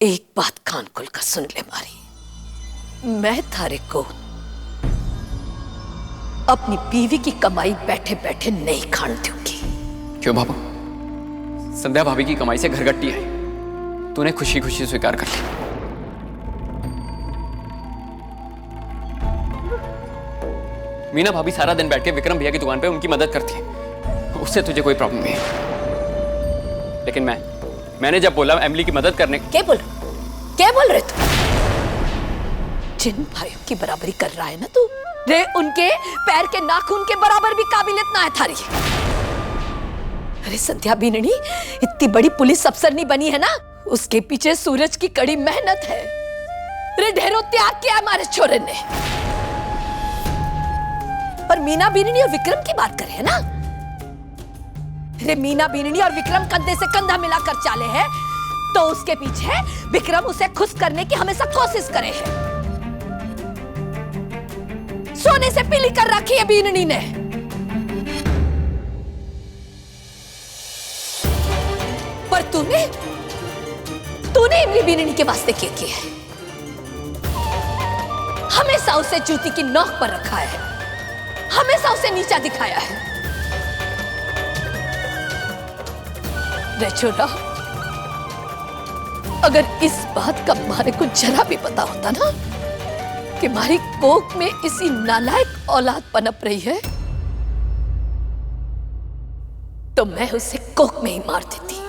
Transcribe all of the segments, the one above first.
एक बात कान खोल कर सुन ले मारी, मैं थारे को अपनी बीवी की कमाई बैठे बैठे नहीं खान दूंगी। क्यों बाबू? संध्या भाभी की कमाई से घरगट्टी आई, तूने खुशी खुशी स्वीकार कर ली। मीना भाभी सारा दिन बैठ के विक्रम भैया की दुकान पे उनकी मदद करती है, उससे तुझे कोई प्रॉब्लम नहीं है। लेकिन मैंने जब बोला एमिली की मदद करने, क्या बोल रहे तू? जिन भाइयों की बराबरी कर रहा है ना तू, रे उनके पैर के नाखून के बराबर भी काबिलियत ना है थारी। अरे संध्या बीननी इतनी बड़ी पुलिस अफसर नहीं बनी है ना, उसके पीछे सूरज की कड़ी मेहनत है। रे ढेरों त्याग किया हमारे छोरे ने। पर मीना बीननी और विक्रम की बात करें ना, रे मीना बीननी और विक्रम कंधे से कंधा मिलाकर चाले हैं, तो उसके पीछे विक्रम उसे खुश करने की हमेशा कोशिश करे है। सोने से पीली कर रखी है बीननी ने। पर तूने इमली बीननी के वास्ते क्या किया है? हमेशा उसे जूती की नोक पर रखा है, हमेशा उसे नीचा दिखाया है। रे छोरा, अगर इस बात का मारे को जरा भी पता होता ना कि हमारी कोख में इसी नालायक औलाद पनप रही है, तो मैं उसे कोख में ही मार देती।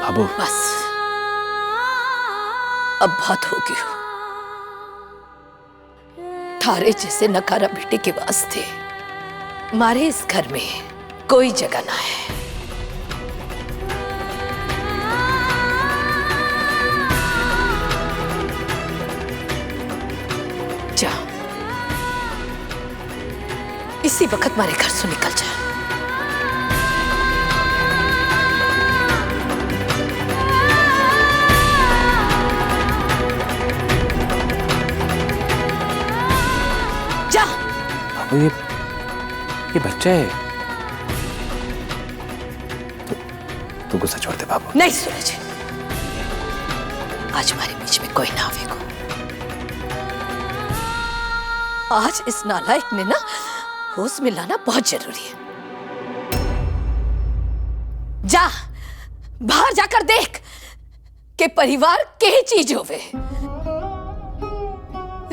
बाबू बस अब बहुत हो गई हो। थारे जैसे नकारा बेटे के वास्ते हमारे इस घर में कोई जगह ना है। जा, इसी वक्त हमारे घर से निकल जा। ये बच्चा है। तू गुस्सा छोड़ दे बाबू। नहीं सूरज, आज हमारे बीच में कोई ना आवेगा। आज इस नालायक ने ना होश में लाना बहुत जरूरी है। जा, बाहर जाकर देख कि परिवार के ही चीज होवे।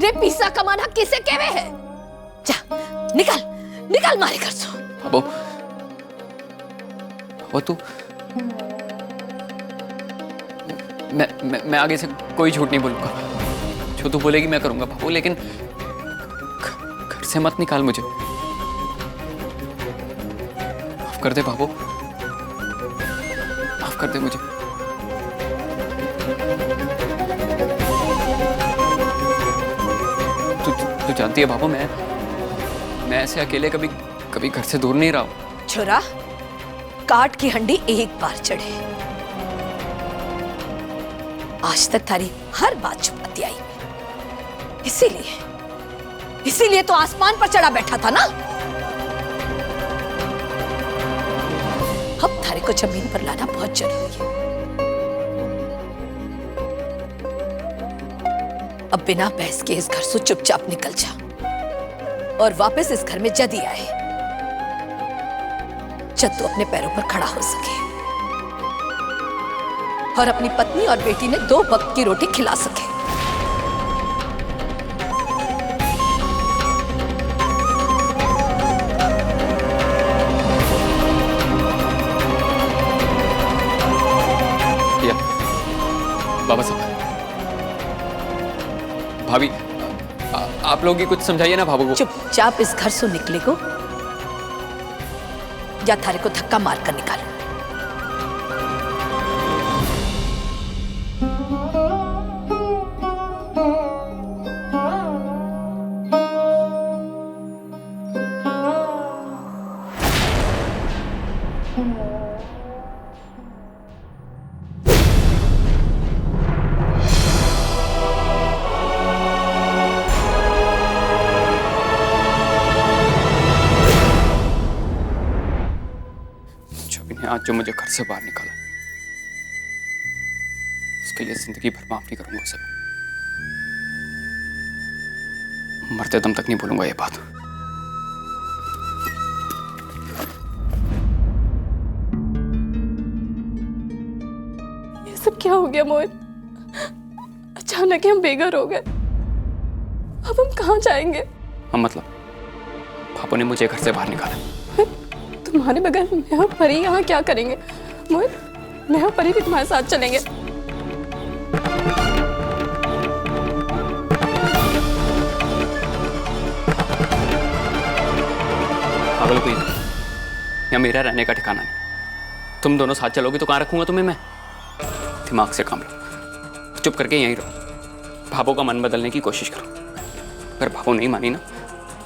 रे पैसा कमाना किसे कहवे है? जा, निकल मारे घर से। बाबू तू, मैं आगे से कोई झूठ नहीं बोलूंगा। जो तू बोलेगी मैं करूंगा बाबू, लेकिन घर से मत निकाल मुझे। माफ कर दे बाबू, माफ कर दे मुझे। तू जानती है बाबू, मैं ऐसे अकेले कभी घर से दूर नहीं रहा हूं। छोरा, काट की हंडी एक बार चढ़े। आज तक थारी हर बात छुपाती आई, इसीलिए तो आसमान पर चढ़ा बैठा था ना। अब थारे को जमीन पर लाना बहुत जरूरी है। अब बिना बहस के इस घर से चुपचाप निकल जा और वापस इस घर में जदी आए जब तू अपने पैरों पर खड़ा हो सके और अपनी पत्नी और बेटी ने 2 वक्त की रोटी खिला सके। बाबा साहब, भाभी आप लोग ही कुछ समझाइए ना बाबू को। चुपचाप इस घर से निकले को या थारे को धक्का मारकर निकालो। आज जो मुझे घर से बाहर निकाला, उसके लिए जिंदगी भर माफ नहीं करूंगा उसे। मरते दम तक नहीं भूलूंगा ये बात। ये सब क्या हो गया मोहित? अचानक ही हम बेघर हो गए। अब हम कहाँ जाएंगे? हम मतलब पापा ने मुझे घर से बाहर निकाला। तुम्हारे बगैर मैं और परी यहाँ क्या करेंगे? मोहित, मैं और परी भी तुम्हारे साथ चलेंगे। पागल कोई यहाँ मेरा रहने का ठिकाना नहीं। तुम दोनों साथ चलोगे तो कहाँ रखूंगा तुम्हें मैं? दिमाग से काम लो, चुप करके यहीं रहो। भाभो का मन बदलने की कोशिश करो। अगर भाभो नहीं मानी ना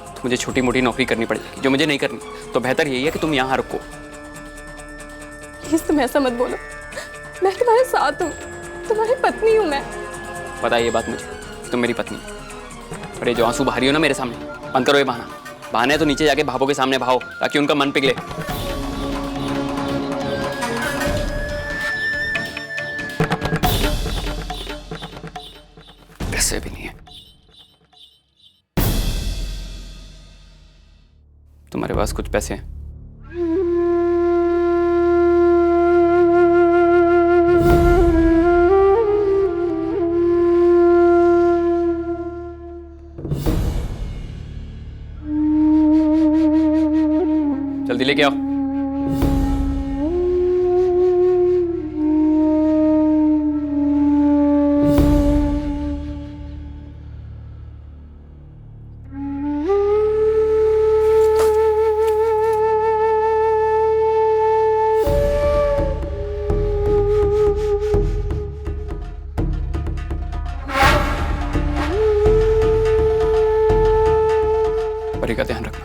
तो मुझे छोटी मोटी नौकरी करनी पड़ेगी, जो मुझे नहीं करनी। तो बेहतर यही है कि तुम यहाँ रुको। प्लीज तुम ऐसा मत बोलो। मैं तुम्हारे साथ हूँ, तुम्हारी पत्नी हूँ मैं। पता है ये बात मुझे, तुम मेरी पत्नी हो। और ये जो आंसू बहा रही हो ना मेरे सामने, बंद करो ये बहाना। बहाना है तो नीचे जाके भाभो के सामने बहाओ, ताकि उनका मन पिघले। पैसे भी नहीं है तुम्हारे पास? कुछ पैसे हैं? जल्दी लेके आओ। परी का ध्यान रखना।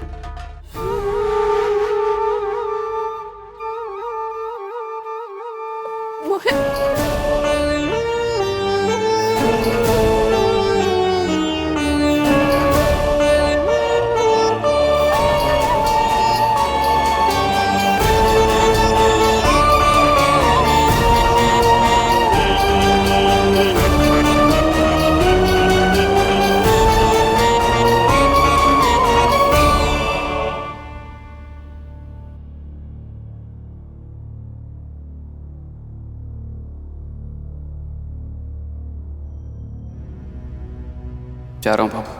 जा रहा हूं बाबू।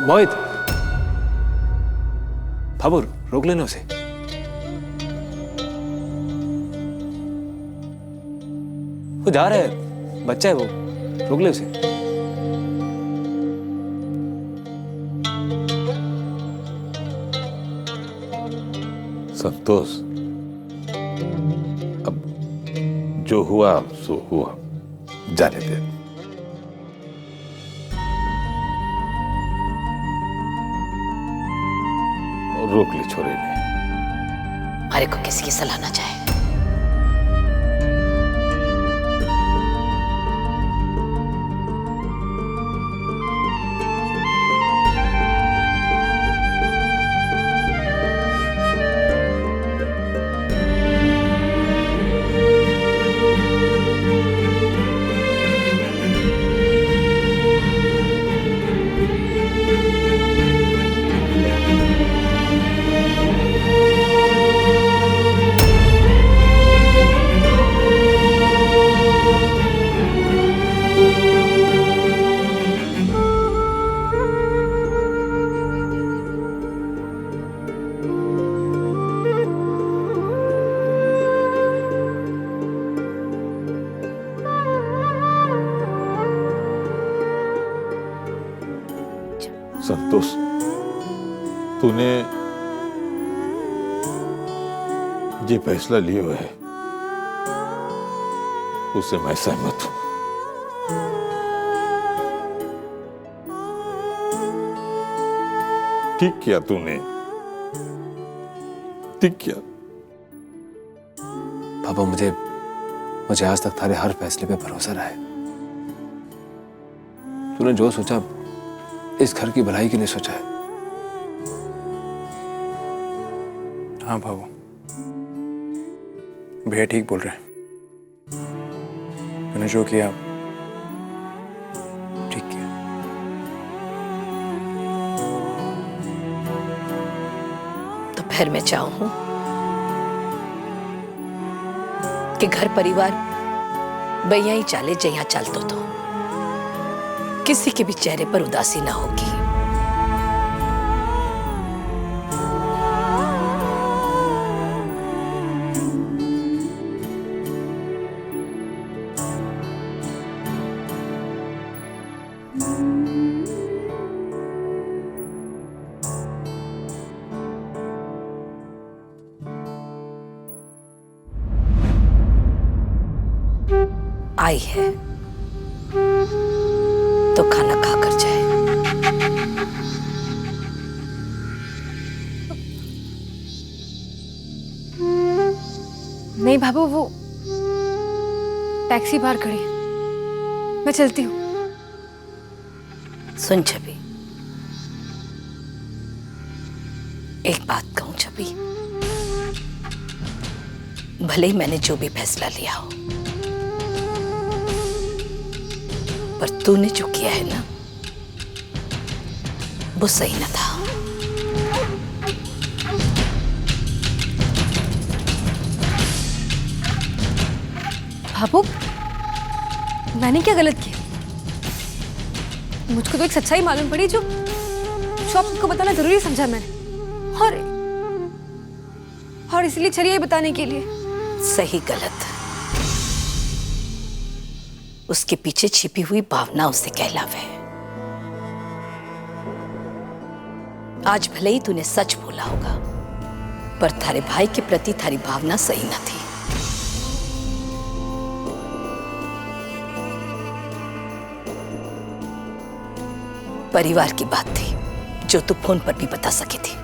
मोहित, बाबू रोक लेना उसे। वो जा रहा है, बच्चा है वो, रोक ले उसे। संतोष, अब जो हुआ सो हुआ, जाने दे। रोक ले छोरे ने। हमारे को किसी की सलाह ना चाहे। संतोष, तूने ये फैसला लिया है, उससे मैं सहमत हूं। ठीक किया तूने, ठीक किया। पापा मुझे आज तक थारे हर फैसले पे भरोसा रहा है। तूने जो सोचा इस घर की भलाई के लिए सोचा है। हाँ बाबू, भैया ठीक बोल रहे हैं। मैंने जो किया ठीक किया। तो फिर मैं चाहूं कि घर परिवार भैया ही चाले जया चलतो तो किसी के भी चेहरे पर उदासी ना होगी। आई है तो खाना खाकर जाए। नहीं बाबू, वो टैक्सी बाहर खड़ी है, मैं चलती हूँ। सुन छवि, एक बात कहूं छवि, भले ही मैंने जो भी फैसला लिया हो, पर तूने जो किया है ना वो सही न था। बाबू, मैंने क्या गलत किया? मुझको तो एक सच्चाई मालूम पड़ी जो आपको बताना जरूरी समझा मैंने, और इसलिए चलिए बताने के लिए। सही गलत उसके पीछे छिपी हुई भावना उसे कहलावे। आज भले ही तूने सच बोला होगा, पर थारे भाई के प्रति थारी भावना सही न थी। परिवार की बात थी जो तू फोन पर भी बता सकी थी।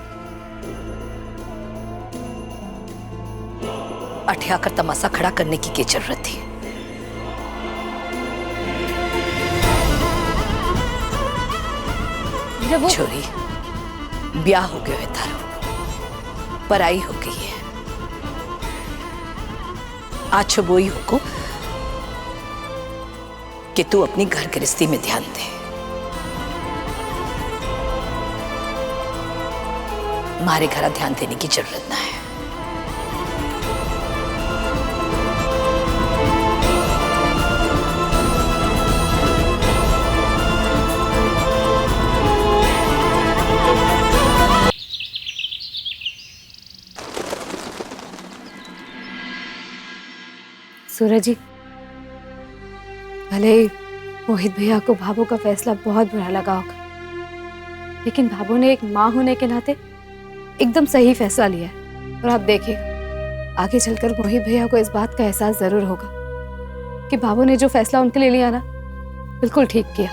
अठियाकर तमाशा खड़ा करने की क्या जरूरत थी? छोरी, ब्याह हो गया है थारो, पराई हो गई है। आज वो ही हुक्म कि तू अपनी घर गृहस्थी में ध्यान दे। हमारे घर ध्यान देने की जरूरत ना है। सूरज जी, भले ही मोहित भैया को भाभो का फैसला बहुत बुरा लगा होगा, लेकिन भाभो ने एक माँ होने के नाते एकदम सही फैसला लिया है। और आप देखिए, आगे चलकर मोहित भैया को इस बात का एहसास जरूर होगा कि भाभो ने जो फैसला उनके लिए लिया ना, बिल्कुल ठीक किया।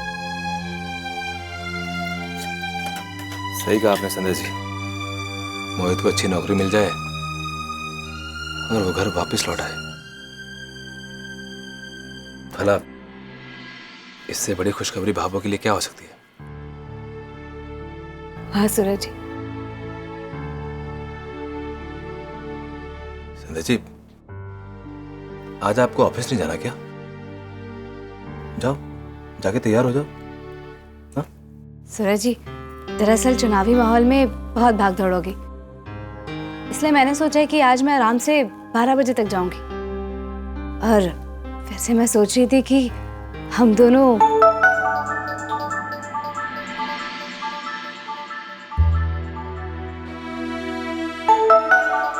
सही कहा आपने संदेश जी। मोहित को अच्छी नौकरी मिल जाए और वो घर वापस लौट आए, भला इससे बड़ी खुशखबरी भाभो के लिए क्या हो सकती है? हाँ सूरज जी। संदेश जी, आज आपको ऑफिस नहीं जाना क्या? जाओ, जाके तैयार हो जाओ। हाँ? सूरज जी, दरअसल चुनावी माहौल में बहुत भागदौड़ होगी, इसलिए मैंने सोचा है कि आज मैं आराम से 12 बजे तक जाऊंगी। और वैसे मैं सोच रही थी कि हम दोनों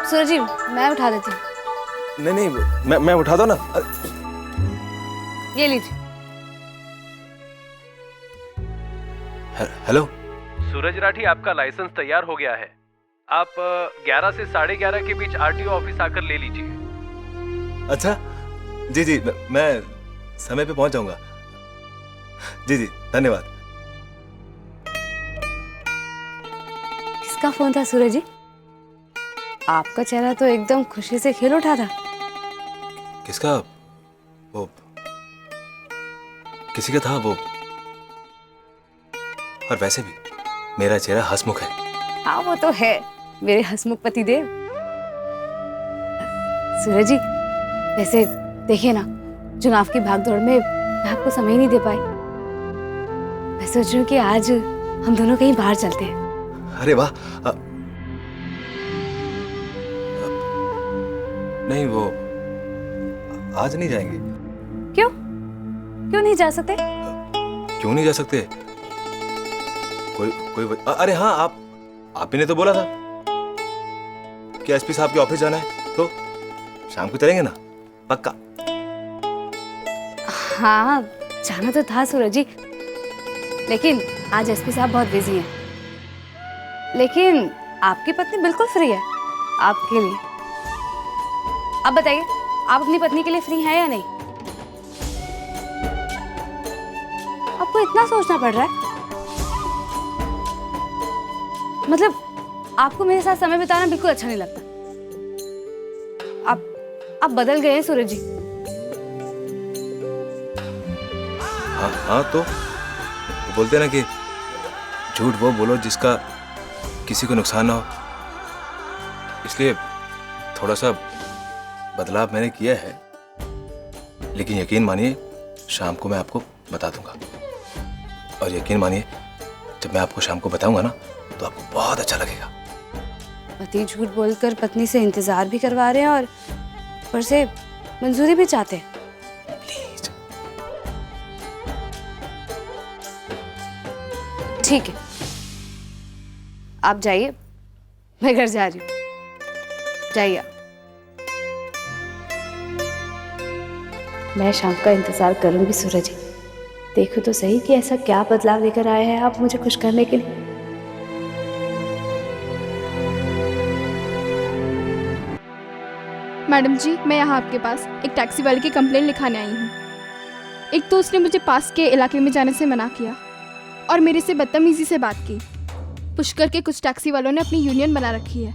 सूरज जी, मैं उठा देती हूँ। नहीं, मैं उठा दो ना। ये लीजिए। हेलो सूरज राठी, आपका लाइसेंस तैयार हो गया है। आप 11 से 11:30 के बीच आरटीओ ऑफिस आकर ले लीजिए। अच्छा, जी, मैं समय पे पहुंच जाऊंगा। जी, धन्यवाद। किसका फोन था सूरज जी? आपका चेहरा तो एकदम खुशी से खिल उठा था। किसका? वो किसी का था वो। और वैसे भी मेरा चेहरा हंसमुख है। हाँ वो तो है, मेरे हंसमुख पति देव। सूरज जी वैसे देखिए ना, चुनाव की भागदौड़ में मैं आपको समय नहीं दे पाई। मैं सोच रही हूँ कि आज हम दोनों कहीं बाहर चलते हैं। अरे वाह। नहीं, वो आज नहीं जाएंगे। क्यों? क्यों नहीं जा सकते? क्यों नहीं जा सकते? अरे हाँ, आप ही ने तो बोला था कि एसपी साहब के ऑफिस जाना है, तो शाम को चलेंगे ना? पक्का? हाँ जाना तो था सूरज जी, लेकिन आज एसपी साहब बहुत बिजी हैं। लेकिन आपकी पत्नी बिल्कुल फ्री है आपके लिए। आप बताइए, आप अपनी पत्नी के लिए फ्री हैं या नहीं? आपको इतना सोचना पड़ रहा है? मतलब आपको मेरे साथ समय बिताना बिल्कुल अच्छा नहीं लगता। आप बदल गए हैं सूरज जी। हाँ तो बोलते ना कि झूठ वो बोलो जिसका किसी को नुकसान ना हो, इसलिए थोड़ा सा बदलाव मैंने किया है। लेकिन यकीन मानिए शाम को मैं आपको बता दूंगा। और यकीन मानिए जब मैं आपको शाम को बताऊंगा ना, तो आपको बहुत अच्छा लगेगा। पति झूठ बोलकर पत्नी से इंतजार भी करवा रहे हैं और ऊपर से मंजूरी भी चाहते हैं। प्लीज। ठीक है, आप जाइए, मैं घर जा रही हूँ। जाइए। मैं शाम का इंतजार करूंगी सूरज जी। देखो तो सही कि ऐसा क्या बदलाव लेकर आए हैं आप मुझे खुश करने के लिए। मैडम जी, मैं यहाँ आपके पास एक टैक्सी वाले की कंप्लेंट लिखाने आई हूँ। एक तो उसने मुझे पास के इलाके में जाने से मना किया और मेरे से बदतमीजी से बात की। पुष्कर के कुछ टैक्सी वालों ने अपनी यूनियन बना रखी है।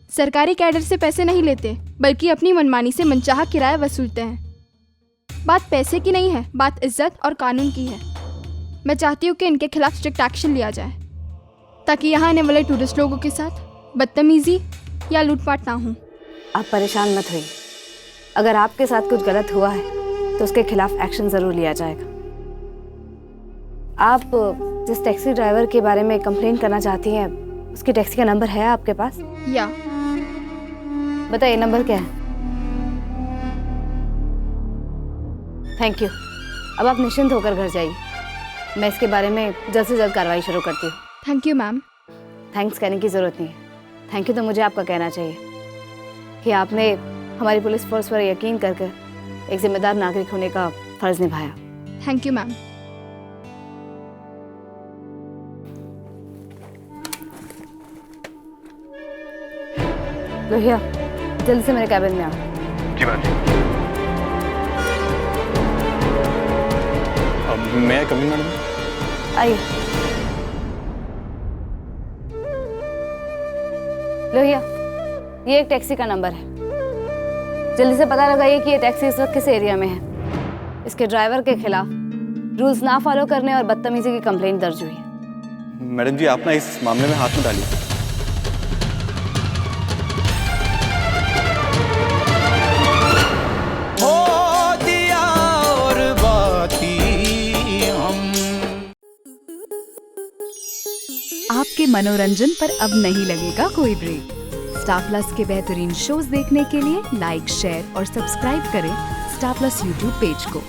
सरकारी कैडर से पैसे नहीं लेते, बल्कि अपनी मनमानी से मनचाहा किराया वसूलते हैं। बात पैसे की नहीं है, बात इज्जत और कानून की है। मैं चाहती हूँ कि इनके खिलाफ स्ट्रिक्ट एक्शन लिया जाए, ताकि यहाँ आने वाले टूरिस्ट लोगों के साथ बदतमीजी या लूटपाट ना हो। आप परेशान मत होइए। अगर आपके साथ कुछ गलत हुआ है तो उसके खिलाफ एक्शन जरूर लिया जाएगा। आप जिस टैक्सी ड्राइवर के बारे में कंप्लेन करना चाहती हैं, उसकी टैक्सी का नंबर है आपके पास? या बताइए, नंबर क्या है? Thank you. अब आप निश्चिंत होकर घर जाइए। मैं इसके बारे में जल्द से जल्द कार्रवाई शुरू करती हूँ। Thank you ma'am. थैंक्स कहने की ज़रूरत नहीं है। थैंक यू तो मुझे आपका कहना चाहिए कि आपने हमारी पुलिस फोर्स पर यकीन करके एक जिम्मेदार नागरिक होने का फर्ज निभाया। Thank you ma'am. लोहिया, जल्दी से मेरे कैबिन में आओ। जी मैम। मैं कभी मैडम? आइए। लोहिया, ये एक टैक्सी का नंबर है। जल्दी से पता लगाइए कि ये टैक्सी इस वक्त किस एरिया में है। इसके ड्राइवर के खिलाफ रूल्स ना फॉलो करने और बदतमीजी की कंप्लेंट दर्ज हुई है। मैडम जी, आप ना इस मामले में हाथ में डालिए। आपके मनोरंजन पर अब नहीं लगेगा कोई ब्रेक। स्टार प्लस के बेहतरीन शोज देखने के लिए लाइक, शेयर और सब्सक्राइब करें स्टार प्लस यूट्यूब पेज को।